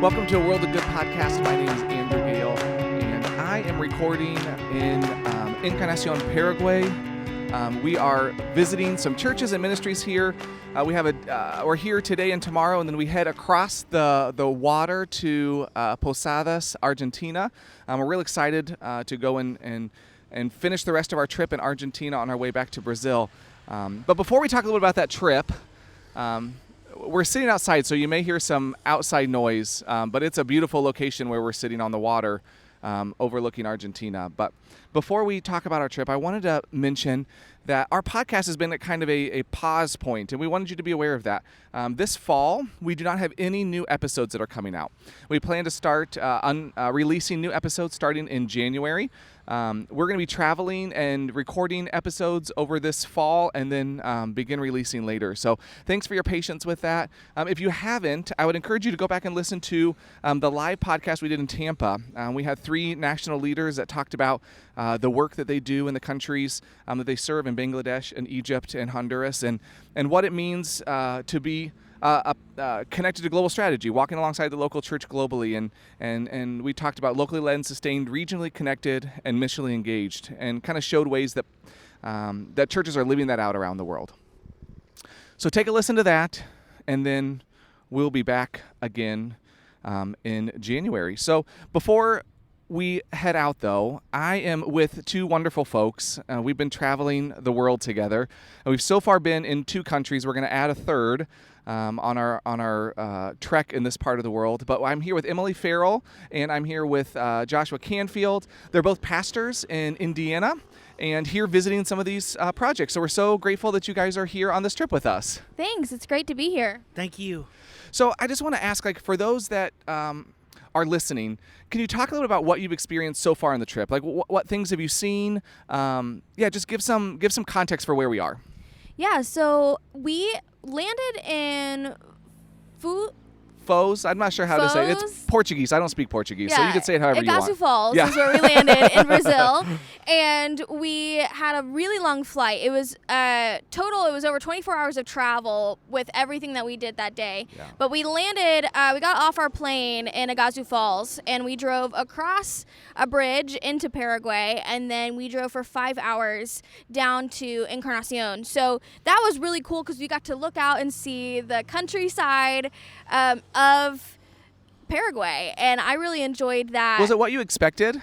Welcome to A World of Good podcast. My name is Andrew Gale, and I am recording in Encarnacion, Paraguay. We are visiting some churches and ministries here. We're here today and tomorrow, and then we head across the water to Posadas, Argentina. We're real excited to go and finish the rest of our trip in Argentina on our way back to Brazil. But before we talk a little bit about that trip, we're sitting outside, so you may hear some outside noise, but it's a beautiful location where we're sitting on the water overlooking Argentina. But before we talk about our trip, I wanted to mention that our podcast has been at kind of a pause point, and we wanted you to be aware of that. This fall, we do not have any new episodes that are coming out. We plan to start releasing new episodes starting in January. We're going to be traveling and recording episodes over this fall and then begin releasing later. So thanks for your patience with that. If you haven't, I would encourage you to go back and listen to the live podcast we did in Tampa. We had 3 national leaders that talked about the work that they do in the countries that they serve in Bangladesh and Egypt and Honduras, and what it means to be connected to global strategy, walking alongside the local church globally, and we talked about locally led and sustained, regionally connected, and missionally engaged, and kind of showed ways that that churches are living that out around the world. So take a listen to that, and then we'll be back again in January. So before we head out, though, I am with 2 wonderful folks. We've been traveling the world together, and we've so far been in 2 countries. We're going to add a third on our trek in this part of the world. But I'm here with Emily Farrell, and I'm here with Joshua Canfield. They're both pastors in Indiana, and here visiting some of these projects. So we're so grateful that you guys are here on this trip with us. Thanks. It's great to be here. Thank you. So I just want to ask, for those that are listening, can you talk a little about what you've experienced so far on the trip? What things have you seen? Just give some context for where we are. Yeah, so we landed in Foz. I'm not sure how to say it. It's Portuguese. I don't speak Portuguese, so you can say it however you want. Iguazu Falls is where we landed in Brazil, and we had a really long flight. It was total. It was over 24 hours of travel with everything that we did that day. Yeah. But we landed. We got off our plane in Iguazu Falls, and we drove across a bridge into Paraguay, and then we drove for 5 hours down to Encarnacion. So that was really cool because we got to look out and see the countryside of Paraguay, and I really enjoyed that. Was it what you expected?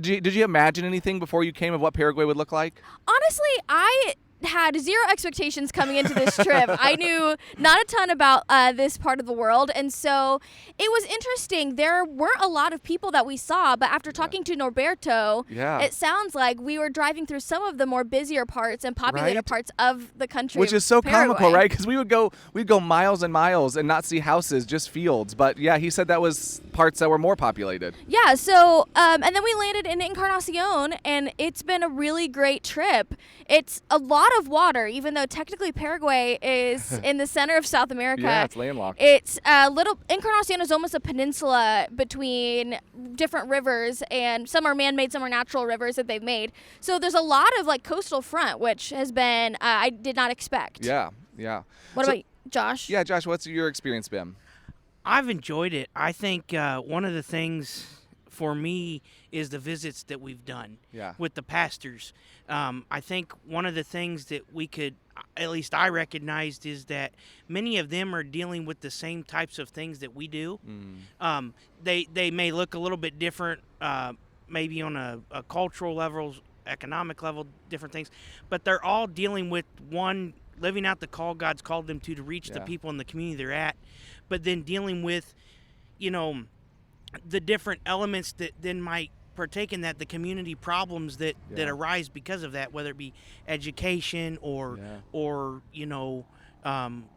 Did you imagine anything before you came of what Paraguay would look like? Honestly, I had 0 expectations coming into this trip. I knew not a ton about this part of the world, and so it was interesting. There weren't a lot of people that we saw, but after talking to Norberto, it sounds like we were driving through some of the more busier parts and populated parts of the country. Which is so Paraguay. comical, right? Because we'd go miles and miles and not see houses, just fields. But yeah, he said that was parts that were more populated. Yeah, so and then we landed in Encarnacion, and it's been a really great trip. It's a lot of water, even though technically Paraguay is in the center of South America. Yeah, it's landlocked. It's Encarnacion is almost a peninsula between different rivers, and some are man-made, some are natural rivers that they've made. So there's a lot of coastal front, which has been I did not expect. Yeah. What about you, Josh? Yeah, Josh, what's your experience been? I've enjoyed it. I think one of the things for me is the visits that we've done with the pastors. I think one of the things that we could, at least I recognized, is that many of them are dealing with the same types of things that we do. They may look a little bit different, maybe on a cultural level, economic level, different things, but they're all dealing with one, living out the call God's called them to reach the people in the community they're at, but then dealing with, the different elements that then might partake in that, the community problems that arise because of that, whether it be education or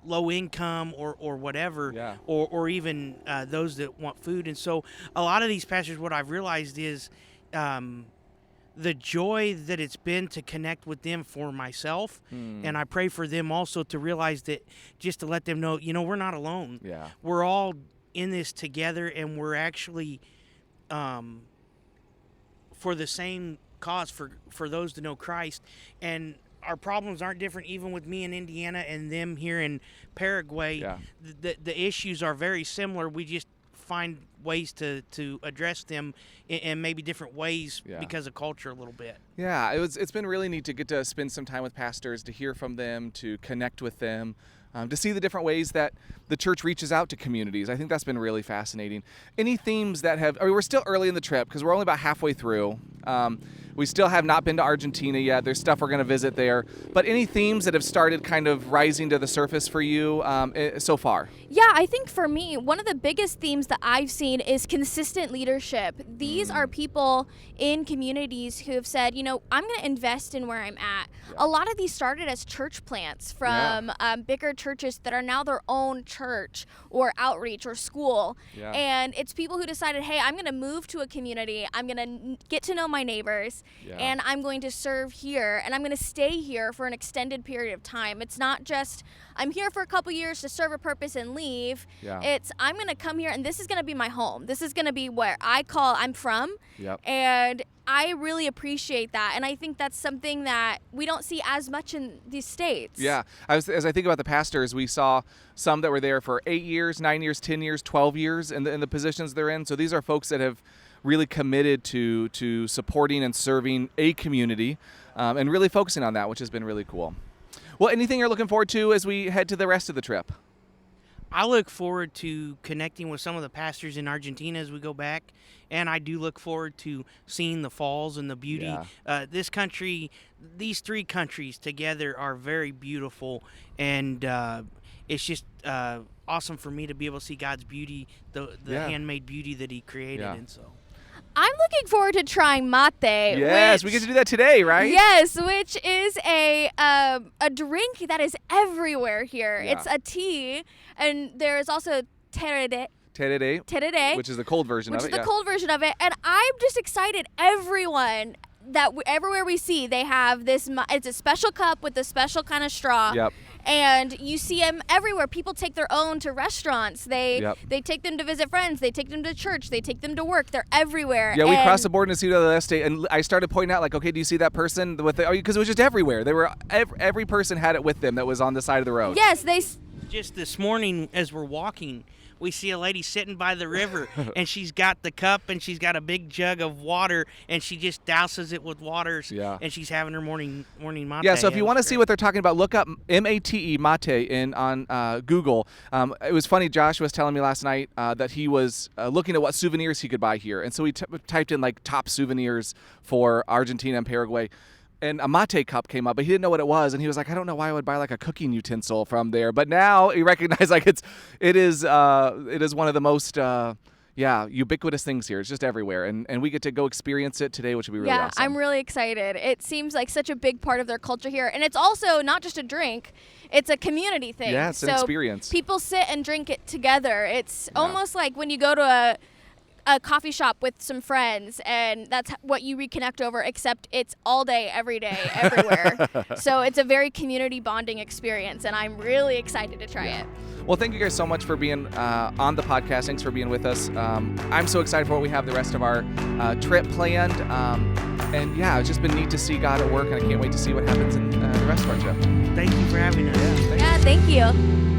low income or whatever, or even those that want food. And so a lot of these pastors, what I've realized is the joy that it's been to connect with them for myself. And I pray for them also to realize that, just to let them know, we're not alone. We're all in this together, and we're actually for the same cause, for those to know Christ. And our problems aren't different, even with me in Indiana and them here in Paraguay. The issues are very similar. We just find ways to address them in maybe different ways because of culture a little bit. Yeah, it's been really neat to get to spend some time with pastors, to hear from them, to connect with them, to see the different ways that the church reaches out to communities. I think that's been really fascinating. Any themes that have, we're still early in the trip because we're only about halfway through. We still have not been to Argentina yet. There's stuff we're going to visit there. But any themes that have started kind of rising to the surface for you so far? Yeah, I think for me, one of the biggest themes that I've seen is consistent leadership. These are people in communities who have said, I'm going to invest in where I'm at. A lot of these started as church plants from bigger churches that are now their own church or outreach or school. And it's people who decided, hey, I'm going to move to a community. I'm going to get to know my neighbors. And I'm going to serve here, and I'm going to stay here for an extended period of time. It's not just I'm here for a couple years to serve a purpose and leave. It's I'm going to come here, and this is going to be my home. This is going to be where I'm from. And I really appreciate that, and I think that's something that we don't see as much in these States. Yeah, as I think about the pastors, we saw some that were there for 8 years, 9 years, 10 years, 12 years in the positions they're in. So these are folks that have really committed to supporting and serving a community and really focusing on that, which has been really cool. Well, anything you're looking forward to as we head to the rest of the trip? I look forward to connecting with some of the pastors in Argentina as we go back, and I do look forward to seeing the falls and the beauty. This country, these three countries together are very beautiful, and it's just awesome for me to be able to see God's beauty, the handmade beauty that He created, and so. I'm looking forward to trying mate. Yes, we get to do that today, right? Yes, which is a drink that is everywhere here. It's a tea, and there is also tereré. Tereré, which is the cold version of it. Which is the cold version of it, and I'm just excited. Everyone everywhere we see, they have this. It's a special cup with a special kind of straw. And you see them everywhere. People take their own to restaurants. They take them to visit friends. They take them to church. They take them to work. They're everywhere. Yeah, we crossed the border in Ciudad del Este, and I started pointing out, like, okay, do you see that person with the? Because it was just everywhere. They were every person had it with them that was on the side of the road. Yes, Just this morning, as we're walking, we see a lady sitting by the river, and she's got the cup, and she's got a big jug of water, and she just douses it with waters, and she's having her morning mate. Yeah, so if you want to see what they're talking about, look up MATE, mate, on Google. It was funny, Josh was telling me last night that he was looking at what souvenirs he could buy here, and so he typed in, like, top souvenirs for Argentina and Paraguay. And a mate cup came up, but he didn't know what it was, and he was like, I don't know why I would buy like a cooking utensil from there. But now he recognized like it is one of the most ubiquitous things here. It's just everywhere, and we get to go experience it today, which would be really awesome. I'm really excited. It seems like such a big part of their culture here, and it's also not just a drink. It's a community thing. Yeah, it's an experience. People sit and drink it together. It's almost like when you go to a coffee shop with some friends, and that's what you reconnect over, except it's all day, every day, everywhere. So it's a very community bonding experience, and I'm really excited to try it. Well, thank you guys so much for being on the podcast. Thanks for being with us. I'm so excited for what we have the rest of our trip planned. And yeah, it's just been neat to see God at work, and I can't wait to see what happens in the rest of our trip. Thank you for having us. Thank you.